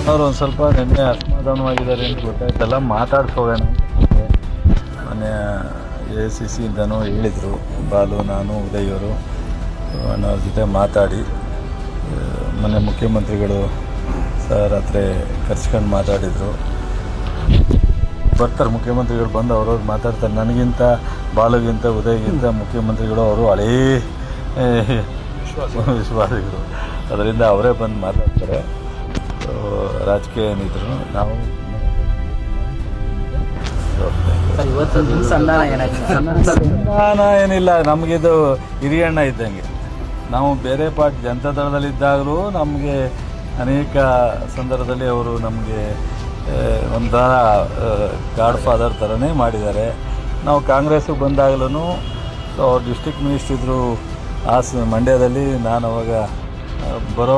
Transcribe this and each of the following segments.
ಅವ್ರು ಒಂದು ಸ್ವಲ್ಪ ನಿನ್ನೆ ಅಸಮಾಧಾನವಾಗಿದ್ದಾರೆ ಅಂತ ಗೊತ್ತಾಯ್ತಲ್ಲ, ಮಾತಾಡ್ಸೋಗೋಣ ಅಂತ ಮೊನ್ನೆ AICC ಇಂದನೂ ಹೇಳಿದರು. ಬಾಲು, ನಾನು, ಉದಯ್ ಅವರು ಅಣ್ಣವ್ರ ಜೊತೆ ಮಾತಾಡಿ ಮೊನ್ನೆ ಮುಖ್ಯಮಂತ್ರಿಗಳು ರಾತ್ರಿ ಕರ್ಸ್ಕೊಂಡು ಮಾತಾಡಿದರು. ಬರ್ತಾರೆ ಮುಖ್ಯಮಂತ್ರಿಗಳು, ಬಂದು ಅವ್ರವ್ರು ಮಾತಾಡ್ತಾರೆ. ನನಗಿಂತ, ಬಾಲುಗಿಂತ, ಉದಯ್ಗಿಂತ ಮುಖ್ಯಮಂತ್ರಿಗಳು ಅವರು ಹಳೇ ವಿಶ್ವಾಸಿಗಳು. ಅದರಿಂದ ಅವರೇ ಬಂದು ಮಾತಾಡ್ತಾರೆ. ರಾಜಕೀಯ ಏನಿದ್ರು ನಾವು ಸಂಧಾನ ಏನಿಲ್ಲ. ನಮಗಿದು ಹಿರಿಯಣ್ಣ ಇದ್ದಂಗೆ. ನಾವು ಬೇರೆ ಪಾರ್ಟಿ ಜನತಾದಳದಲ್ಲಿದ್ದಾಗಲೂ ನಮಗೆ ಅನೇಕ ಸಂದರ್ಭದಲ್ಲಿ ಅವರು ನಮಗೆ ಒಂಥರ ಗಾಡ್ ಫಾದರ್ ಥರನೇ ಮಾಡಿದ್ದಾರೆ. ನಾವು ಕಾಂಗ್ರೆಸ್ಸಿಗೆ ಬಂದಾಗಲೂ ಅವ್ರು ಡಿಸ್ಟ್ರಿಕ್ಟ್ ಮಿನಿಸ್ಟ್ರ್ ಇದ್ದರು ಮಂಡ್ಯದಲ್ಲಿ. ನಾನು ಅವಾಗ ಬರೋ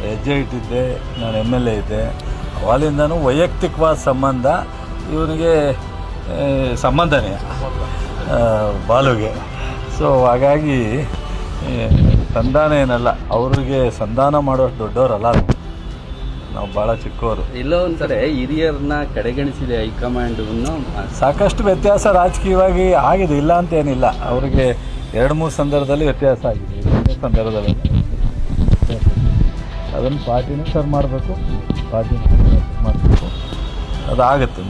ಹೆಜ್ಜೆ ಇಟ್ಟಿದ್ದೆ, ನಾನು MLA ಇದ್ದೆ. ಅವಾಗಿಂದನೂ ವೈಯಕ್ತಿಕವಾದ ಸಂಬಂಧ ಇವನಿಗೆ ಸಂಬಂಧನೇ ಬಾಲುಗೆ. ಸೊ ಹಾಗಾಗಿ ಸಂಧಾನ ಏನಲ್ಲ, ಅವ್ರಿಗೆ ಸಂಧಾನ ಮಾಡೋಷ್ಟು ದೊಡ್ಡವರಲ್ಲ, ನಾವು ಭಾಳ ಚಿಕ್ಕವರು. ಎಲ್ಲೋ ಒಂದ್ಸರಿ ಹಿರಿಯರನ್ನ ಕಡೆಗಣಿಸಿದೆ ಹೈಕಮಾಂಡ್. ಸಾಕಷ್ಟು ವ್ಯತ್ಯಾಸ ರಾಜಕೀಯವಾಗಿ ಆಗಿದೆ, ಇಲ್ಲ ಅಂತ ಏನಿಲ್ಲ. ಅವರಿಗೆ 2-3 ಸಂದರ್ಭದಲ್ಲಿ ವ್ಯತ್ಯಾಸ ಆಗಿದೆ. ಸಂದರ್ಭದಲ್ಲಿ ಅದನ್ನು ಪಾರ್ಟಿನೂ ಸರ್ ಮಾಡಬೇಕು, ಪಾರ್ಟಿನೂ ಮಾಡಬೇಕು, ಅದಾಗುತ್ತೆ.